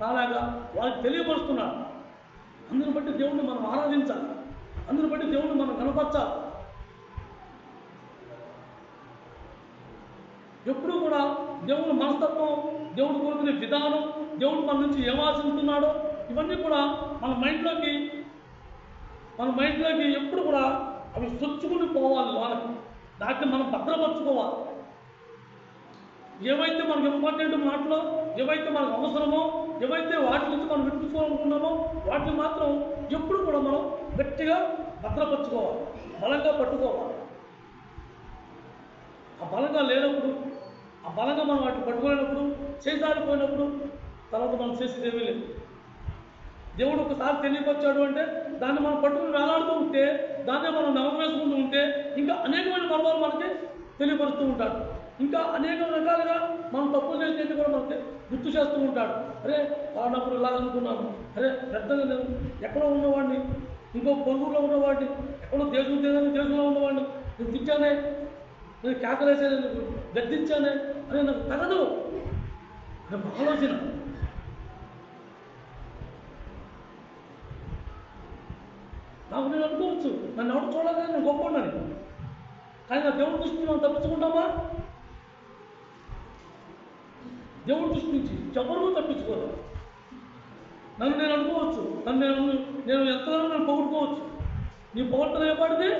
నాలాగా వాళ్ళకి తెలియపరుస్తున్నాడు. అందుని బట్టి దేవుడిని మనం ఆరాధించాలి, అందుని బట్టి దేవుడిని మనం కనపరచాలి. ఎప్పుడూ కూడా దేవుని మనస్తత్వం, దేవుడు కోరుకునే విధానం, దేవుడు మన నుంచి ఏం ఆశిస్తున్నాడో ఇవన్నీ కూడా మన మైండ్లోకి ఎప్పుడు కూడా అవి సొచ్చుకుని పోవాలి. దాన్ని మనం భద్రపరచుకోవాలి. ఏవైతే మనకు ఇంపార్టెంట్ మాటలో, ఏవైతే మనకు అవసరమో, ఏవైతే వాటి నుంచి మనం వినిపించుకోవాలనుకున్నామో వాటిని మాత్రం ఎప్పుడు కూడా మనం గట్టిగా భద్రపరచుకోవాలి, బలంగా పట్టుకోవాలి. బలంగా లేనప్పుడు, ఆ బలంగా మనం వాటిని పట్టుకోలేనప్పుడు, చేసారిపోయినప్పుడు తర్వాత మనం చేసేది ఏమీ లేదు. దేవుడు ఒకసారి తెలియపరిచాడు అంటే దాన్ని మనం పట్టుకుని వేలాడుతూ ఉంటే, దాన్నే మనం నెమరు వేసుకుంటూ ఉంటే ఇంకా అనేకమైన మర్మాలు మనకి తెలియపరుస్తూ ఉంటాడు. ఇంకా అనేక రకాలుగా మనం తప్పులు చేసేది కూడా మనకి గుర్తు చేస్తూ ఉంటాడు. అరే వాడినప్పుడు ఇలా అనుకున్నాను, అరే పెద్దగా నేను ఎక్కడో ఉన్నవాడిని, ఇంకో పొరుగులో ఉన్నవాడిని, ఎక్కడో దేశంలో ఉన్నవాడిని నేను తిట్టానే, నేను కేకలేసానే, నేను గద్దించానే అని నాకు తగదు. నాకు ఆలోచన. నాకు నేను అనుకోవచ్చు నన్ను ఎవరు చూడగానే నేను గొప్ప ఉన్నాను, కానీ నా దేవుడి దృష్టి మనం తప్పించుకుంటామా? దేవుడి దృష్టి నుంచి ఎవరు తప్పించుకోరు. నన్ను నేను అనుకోవచ్చు, నేను ఎంతగానో నేను పొగుడుకోవచ్చు. నీ పొగడ్తలు ఏపాటిది?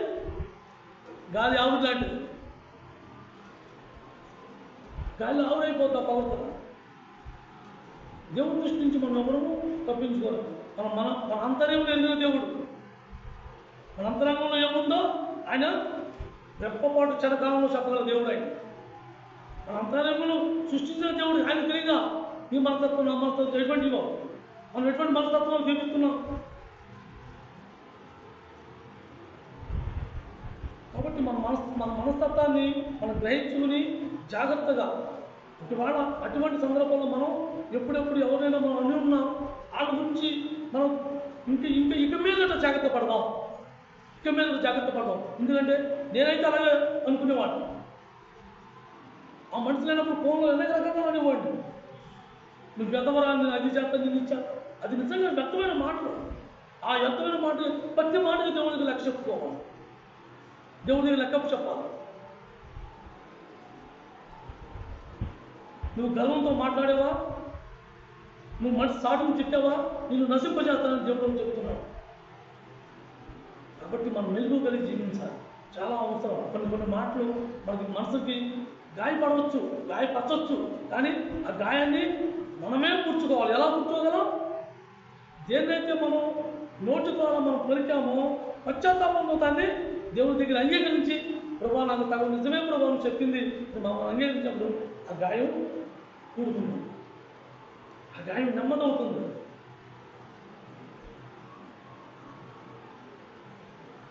గాలి ఆవిరి లాంటిది. గాలి ఆవిరైపోతా పొగడ్తలు. దేవుడి దృష్టి నుంచి మనం ఎవరు తప్పించుకోరు. మన అంతర్యంలో ఎదిగిన దేవుడు, మన అంతరంగంలో ఏముందో ఆయన రెప్పపాటు చరకాలంలో చెప్పగల దేవుడు. ఆయన మన అంతరంగంలో సృష్టించిన దేవుడు. ఆయన తెలియదా నీ మనస్తత్వం, నా మనస్తత్వం ఎటువంటివో, మనం ఎటువంటి మనస్తత్వం చూపిస్తున్నాం. కాబట్టి మన మనస్తత్వాన్ని మనం గ్రహించుకుని జాగ్రత్తగా అటువంటి సందర్భంలో మనం ఎప్పుడెప్పుడు ఎవరైనా మనం అన్ని ఉన్నాం వాళ్ళ గురించి మనం ఇక మీద జాగ్రత్త పడదాం. ఎందుకంటే నేనైతే అలాగే అనుకునేవాడిని. ఆ మనిషి లేనప్పుడు ఫోన్లో అనేక రకంగా అనేవాడిని. నువ్వు వ్యర్థవరాన్ని, అది చేత నేను ఇచ్చాను. అది నిజంగా వ్యర్థమైన మాటలు. ఆ వ్యర్థమైన మాటలు ప్రతి మాటకి దేవుడికి లెక్క చెప్పుకోవాలి, దేవుడికి లెక్క చెప్పాలి. నువ్వు గర్వంతో మాట్లాడేవా, నువ్వు మనిషి సాటును తిట్టావా, నిన్ను నశింపజేస్తానని దేవుడు చెప్తున్నాడు. కాబట్టి మనం మెలుగు కలిగి జీవించాలి, చాలా అవసరం. కొన్ని మాటలు మనకి మనసుకి గాయపరచవచ్చు, కానీ ఆ గాయాన్ని మనమే పూడ్చుకోవాలి. ఎలా పూడ్చుకోగలం? దేన్నైతే మనం నోటి ద్వారా మనం పలికామో పశ్చాత్తాపంతో దాన్ని దేవుడి దగ్గర అంగీకరించి, ప్రభా నాకు తగు నిజమే ప్రభావం చెప్పింది మనం అంగీకరించినప్పుడు ఆ గాయం కూడుతుంది, ఆ గాయం నెమ్మదవుతుంది.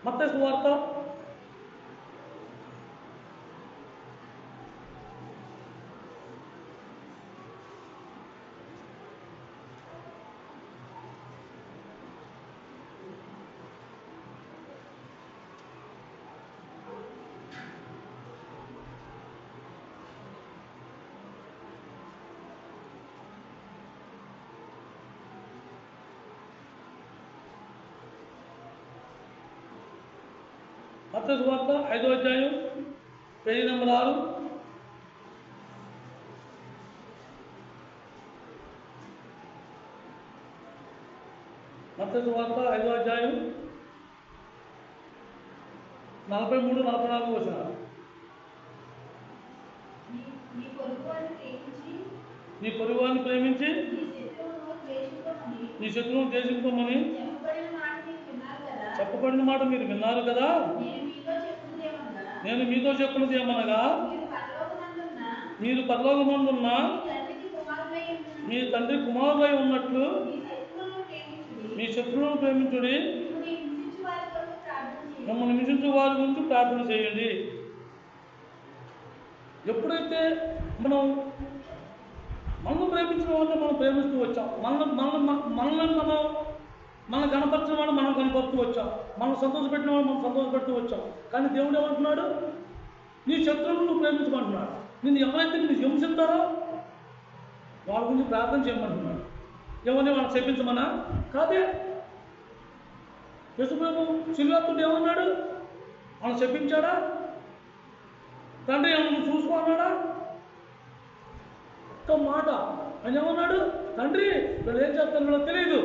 మత్తయి సువార్త 5వ అధ్యాయం పేజీ నెంబర్ 6. మత్తయి సువార్త 5వ అధ్యాయం 43-44 వచనాలు. నీ పొరుగువారిని ప్రేమించి నీ శత్రువును ద్వేషించమని చెప్పబడిన మాట మీరు విన్నారు కదా. నేను మీతో చెప్పినది ఏమనగా, మీరు పరలోకమందున్న మీ తండ్రి కుమారులై ఉన్నట్లు మీ శత్రువులను ప్రేమించుడి, మమ్మల్ని హింసించు వారి గురించి ప్రార్థన చేయండి. ఎప్పుడైతే మనల్ని ప్రేమించిన వాళ్ళని మనం ప్రేమిస్తూ వచ్చాం, మనం కనపరిచిన వాడు మనం కనపరుస్తూ వచ్చాం, మనం సంతోషపెట్టిన వాడు మనం సంతోషపెడుతూ వచ్చాం. కానీ దేవుడు ఏమంటున్నాడు? నీ శత్రువులను నువ్వు ప్రేమించమంటున్నాడు. నిన్ను ఎవరైతే నిన్ను హింసిస్తారో వాళ్ళ గురించి ప్రార్థన చేయమంటున్నాడు. ఎవరిని వాళ్ళని చెప్పించమన్నా కాదే. యేసుప్రభు శిలువెత్తుడు ఏమన్నాడు? వాళ్ళని చెప్పించాడా? తండ్రి ఏమన్నా చూసుకో అన్నాడా? ఒక్క మాట ఆయన ఏమన్నాడు? తండ్రి వీళ్ళు ఏం చేస్తారో తెలియదు.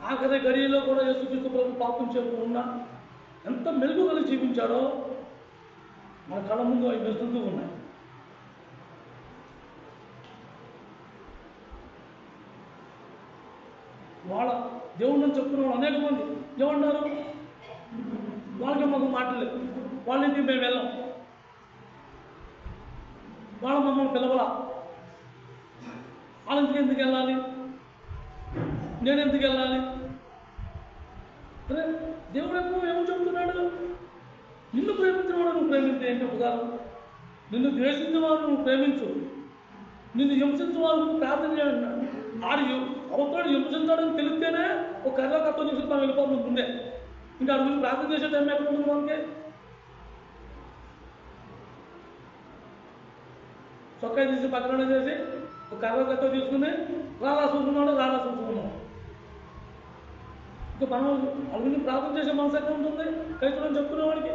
ఆఖరి గడియలో కూడా యేసుక్రీస్తు ప్రభు పాపం చెప్పుకున్నా ఎంత మెలుగు కలిగి జీవించాడో మన కళ్ళ ముందు అవి వెళ్తుంటూ ఉన్నాయి. వాళ్ళ దేవుడిని చెప్పుకున్న వాళ్ళు అనేక మంది ఏమన్నారు? వాళ్ళకి మాకు మాటలేదు, వాళ్ళ ఇంటికి మేము వెళ్ళాం, వాళ్ళు మమ్మల్ని పిలవలా. వాళ్ళకి ఎందుకు వెళ్ళాలి, నేను ఎందుకు వెళ్ళాలి? అరే దేవుడు ఎక్కువ ఏమో చెబుతున్నాడు, నిన్ను ప్రేమించిన వాడు నువ్వు ప్రేమించే ఏంటి ఉపకారం? నిన్ను ద్వేషించిన వాడు నువ్వు ప్రేమించు, నిన్ను హింసించిన వాడు నువ్వు ప్రార్థన చేయండి. ఆడు అవతోడు హింసించాడని తెలిస్తేనే ఒక కర్ర కథ చూసి మనం వెళ్ళిపోతుంది ముందే. ఇంకా అడుగు ప్రార్థన చేసే టైం ఎక్కడ ఉంటుంది మనకి? చొక్కా తీసి పక్కన చేసి ఒక కర్ర కథ తీసుకుని రాలా చూసుకున్నాడు, రాలా చూసుకున్నాం. ఇంకా మనం అడుగుని ప్రార్థన చేసే మనసు ఎక్కడ ఉంటుంది కైతులని చెప్పుకునేవాడికి?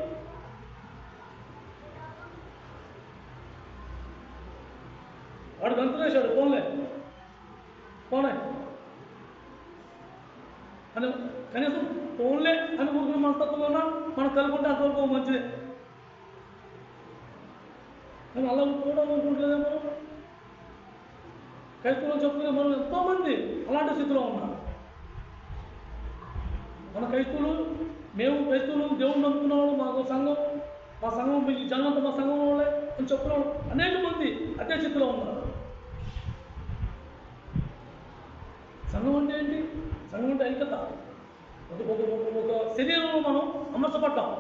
వాడు గంతులేశాడు, పోన్లే పోనే అని కనీసం పోన్లే అని ఊరుకున్న మనస్తత్వంలో ఉన్నా మనం కలుపుకుంటే అంతవరకు మంచిదే. కానీ అలా కూడా అనుకుంటలేదే మనం. క్రైస్తవులు చెప్పుకునే మనం ఎంతోమంది అలాంటి స్థితిలో ఉన్నాం. మన క్రైస్తవులు, మేము క్రైస్తవులు దేవుడు నమ్ముకున్న వాళ్ళు, మా సంఘం మీ జన్మంతా మా సంఘం వాళ్ళే అని చెప్పుకున్న అనేక మంది అదే స్థితిలో ఉన్నారు. సంఘం అంటే ఏంటి? సంఘం అంటే ఐక్యత. ఒక శరీరంలో మనం అమర్చపడ్డాం.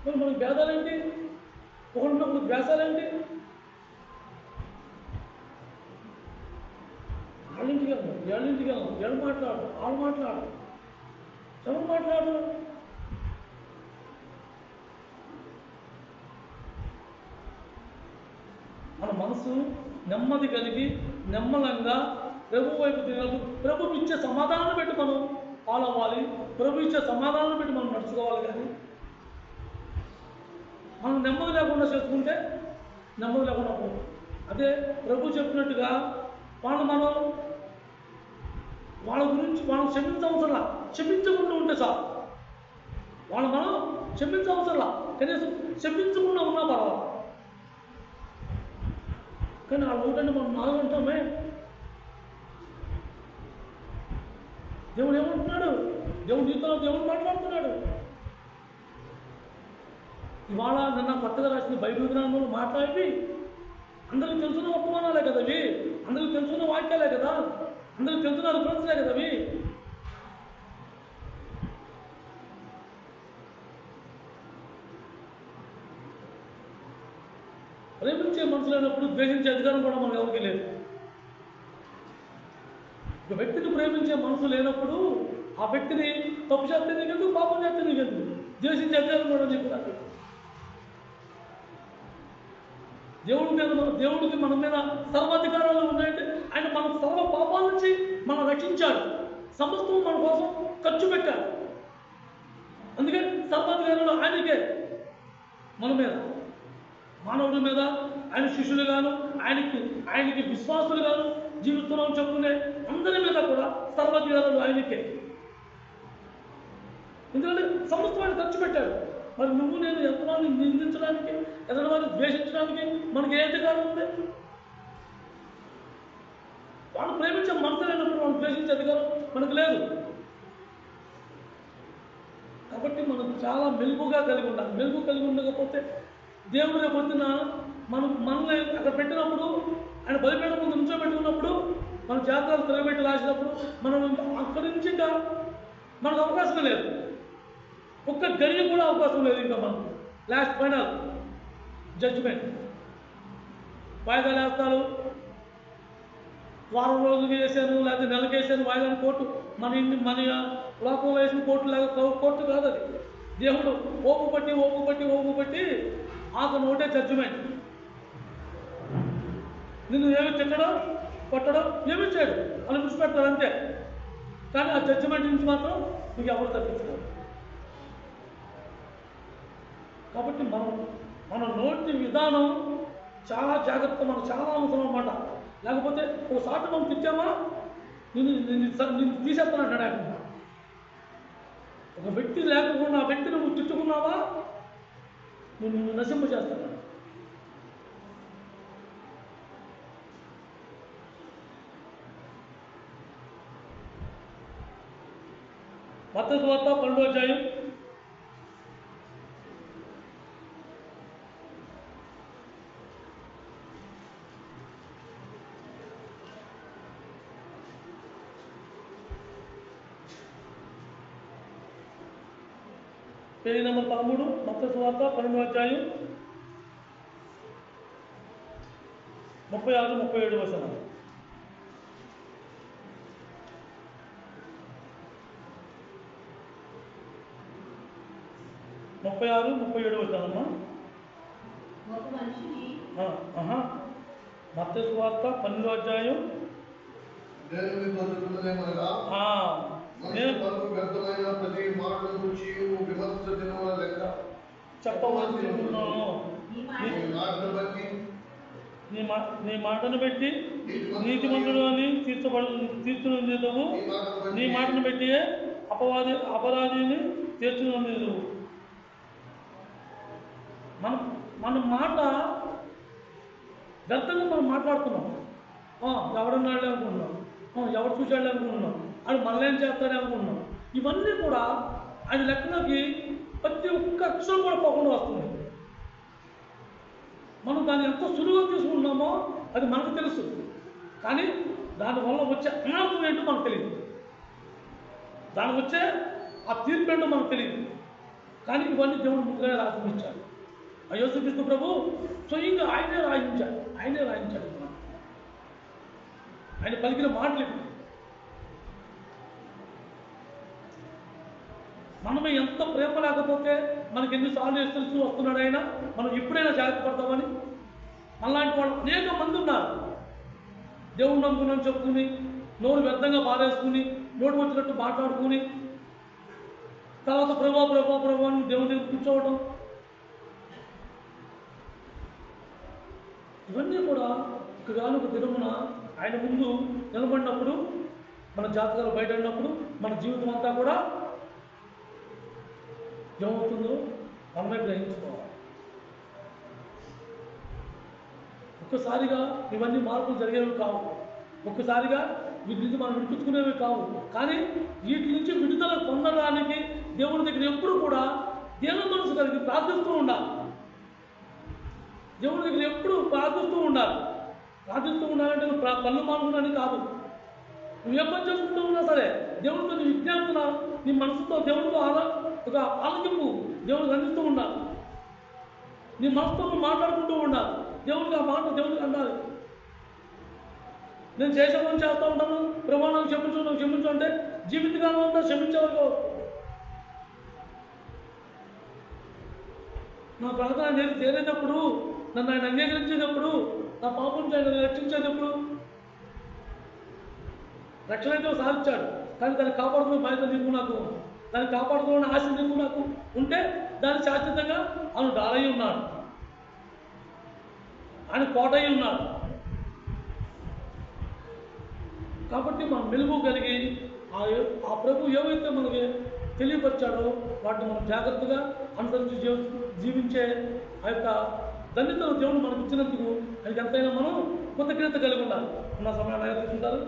మరి మనకి భేదాలేంటి? ఒకటి ద్వేషాలేంటి? వాళ్ళింటికి వెళ్ళాం, ఏళ్ళింటికి వెళ్ళాం, ఏళ్ళు మాట్లాడు, వాళ్ళు మాట్లాడు, ఎవరు మాట్లాడు. మన మనసు నెమ్మది కలిగి నెమ్మలంగా ప్రభు వైపు తినదు. ప్రభు ఇచ్చే సమాధానం పెట్టి మనం ఫాలో అవ్వాలి, ప్రభు ఇచ్చే సమాధానం పెట్టి మనం నడుచుకోవాలి. కానీ మనం నెమ్మది లేకుండా చేసుకుంటే నెమ్మది లేకుండా పోదు. అదే ప్రభు చెప్పినట్టుగా వాళ్ళ గురించి మనం క్షమించవసరంలా, క్షమించకుండా ఉంటే చాలు. మనం క్షమించవసరంలా, కనీసం క్షమించకుండా ఉన్నా పర్వాలేదు. కానీ వాళ్ళు ఒకటంటే మనం 4 అంటామే. దేవుడు ఏమంటున్నాడు? దేవుడు మాట్లాడుతున్నాడు. ఇవాళ నిన్న కొత్తగా రాసిన బైబిల్ గ్రంథంలో మాట్లాడి అందరికి తెలుసున్న వర్తమానాలే కదా అవి, అందరికి తెలుసున్న వాక్యాలే కదా, అందరికి తెలుసున్న రిఫరెన్స్లే కదా అవి. ప్రేమించే మనసు లేనప్పుడు ద్వేషించే అధికారం కూడా మనకు ఎవరికి లేదు. ఒక వ్యక్తిని ప్రేమించే మనసు లేనప్పుడు ఆ వ్యక్తిని తప్పు చేస్తే నీకెందుకు, పాపం చేస్తే నీకెందుకు, ద్వేషించే అధికారం కూడా చెప్తారు. దేవుడికి మన మీద సర్వాధికారాలు ఉన్నాయంటే ఆయన మన సర్వ పాపాల నుంచి మనం రక్షించాడు, సమస్తం మన కోసం ఖర్చు పెట్టాడు. అందుకే సర్వాధికారాలు ఆయనకే. మన మీద, మానవుడి మీద, ఆయన శిష్యులుగాను ఆయనకి విశ్వాసులుగాను జీవిస్తున్నాం చెప్పుకునే అందరి మీద కూడా సర్వాధికారాలు ఆయనకే. ఎందుకంటే సమస్తం ఆయన ఖర్చు పెట్టాడు. మరి నువ్వు నేను ఎంతవాడిని నిందించడానికి, ఎదటివాడిని ద్వేషించడానికి మనకి ఏ అధికారం ఉంది? వాళ్ళు ప్రేమించే మనసు లేనప్పుడు మనం ద్వేషించే అధికారం మనకు లేదు. కాబట్టి మనం చాలా మెలుగుగా కలిగి ఉండాలి. మెలుగు కలిగి ఉండకపోతే దేవుడు రేపు పొద్దున మనల్ని అక్కడ పెట్టినప్పుడు, ఆయన బలిపీఠం ముందు నుంచోబెట్టుకున్నప్పుడు, మన జాతకాలు తిరగబెట్టి రాసినప్పుడు మనం అక్కడి నుంచి ఇంకా మనకు అవకాశం లేదు. ఒక్క గడియ కూడా అవకాశం లేదు. ఇంకా మనం లాస్ట్ ఫైనల్ జడ్జిమెంట్ వాయిదాలు వేస్తారు. వారం రోజులకి వేసాను, లేకపోతే నెలకి వేసాను వాయిదాని కోర్టు. మన లోకంలో వేసిన కోర్టు లాగా కోర్టు కాదు అది. దేవుడు ఓపు పట్టి ఆతను ఒకటే జడ్జిమెంట్. నిన్ను ఏమి తిట్టడం, కొట్టడం ఏమి చేయడు, అని విడిచిపెడతాడు అంతే. కానీ ఆ జడ్జిమెంట్ నుంచి మాత్రం మీకు ఎవరు తప్పించలేదు. కాబట్టి మన నోటి విధానం చాలా జాగ్రత్త, మనకు చాలా అవసరం అన్నమాట. లేకపోతే ఒకసారి మనం తిట్టామా నిన్ను తీసేస్తాను అంటాడు ఆయన. ఒక వ్యక్తి లేకుండా ఆ వ్యక్తిని నువ్వు తిట్టుకున్నావా నిన్ను నశింప చేస్తాడు. మత్తయి వార్త 12వ అధ్యాయం 33 పేజీ నెంబర్ 13, మత్తయి సువార్త 12వ అధ్యాయం 36, 37 వచనాలు. మత్తయి సువార్త 12వ అధ్యాయం చెప్పవలసినాను. నీ మాటను బట్టి నీతిమంతుడు అని తీర్చునందుకు, నీ మాటను బట్టి అపరాధిని తీర్చునందుకు. మన మాట వ్యర్థంగా మనం మాట్లాడుతున్నాం. ఎవడున్నాడే అనుకుంటున్నాం, ఎవరు చూశాడే అనుకుంటున్నాం, అది మనల్ని చేస్తాడే అనుకుంటున్నాం. ఇవన్నీ కూడా ఆయన లెక్కలోకి ప్రతి ఒక్క అక్షరం కూడా పోకుండా వస్తుంది. మనం దాన్ని ఎంత సులువుగా తీసుకుంటున్నామో అది మనకు తెలుసు, కానీ దానివల్ల వచ్చే అనార్థం ఏంటో మనకు తెలియదు, దానికి వచ్చే ఆ తీర్పు ఏంటో మనకు తెలియదు. కానీ ఇవన్నీ దేవుడు ముందుగానే రాసిచ్చాడు. యేసుక్రీస్తు ప్రభు స్వయంగా ఆయనే రాయించాడు. ఆయన పలికిన మాటలు మనమే ఎంత ప్రేమ లేకపోతే మనకి ఎన్నిసార్లు తెలుసు వస్తున్నాడు ఆయన, మనం ఎప్పుడైనా జాగ్రత్త పడతామని. అలాంటి వాళ్ళు అనేక మంది ఉన్నారు. దేవుడు నమ్ముకున్నాను చెప్పుకుని, నోరు వ్యర్థంగా బాధేసుకుని, నోటు వచ్చినట్టు మాట్లాడుకుని, తర్వాత ప్రభా అని దేవుని దగ్గర కూర్చోవడం, ఇవన్నీ కూడా ఒక దినమున ఆయన ముందు నిలబడినప్పుడు, మన జాతకాలు బయటపడినప్పుడు మన జీవితం అంతా కూడా ఏమవుతుందో మనమే గ్రహించుకోవాలి. ఒక్కసారిగా ఇవన్నీ మార్పులు జరిగేవి కావు, ఒక్కసారిగా వీటి నుంచి మనం విడిపించుకునేవి కావు. కానీ వీటి నుంచి విడుదల పొందడానికి దేవుని దగ్గర ఎప్పుడు కూడా దేవుని మనసు కలిగి ప్రార్థిస్తూ ఉండాలి. దేవుని దగ్గర ఎప్పుడు ప్రార్థిస్తూ ఉండాలి. ప్రార్థిస్తూ ఉండాలంటే నువ్వు పనులు మానుకున్నాని కాదు. నువ్వు ఏ పని చేసుకుంటూ ఉన్నా సరే దేవునితో నీ విజ్ఞాపన, నీ మనసుతో దేవునితో ఒక ఆలోచింపు దేవునికి అందిస్తూ ఉండాలి. నీ మనసుతో నువ్వు మాట్లాడుకుంటూ ఉండాలి. దేవునికి ఆ మాట దేవునికి అందాలి. నేను చేసే పని చేస్తూ ఉంటాను, ప్రమాణాలు క్షమించు అంటే జీవితకాలం అంతా క్షమించేవారు. నా ప్రార్థన నేను చేరేటప్పుడు, నన్ను ఆయన అంగీకరించేటప్పుడు, నా పాపం ఆయన రక్షించేటప్పుడు, రక్షణ అయితే సాధించాడు, కానీ దాన్ని కాపాడుకునే బాధ్యత నీకు నాకు, దాన్ని కాపాడుకోవాలని ఆశ నీకు నాకు ఉంటే దాన్ని శాశ్వతంగా ఆయన డాలయ్యి ఉన్నాడు, ఆయన కోటయ్యి ఉన్నాడు. కాబట్టి మనం మెలుగు కలిగి ఆ ప్రభు ఏవైతే మనకి తెలియపరిచాడో వాటిని మనం జాగ్రత్తగా అనుసరించి జీవించే ఆ యొక్క ధన్యతను దేవుడు మనకు ఇచ్చినందుకు ఆయనకి ఎంతైనా మనం కృతజ్ఞత కలిగి ఉండాలి. ఉన్న సమయాన్ని తీసుకుంటారు.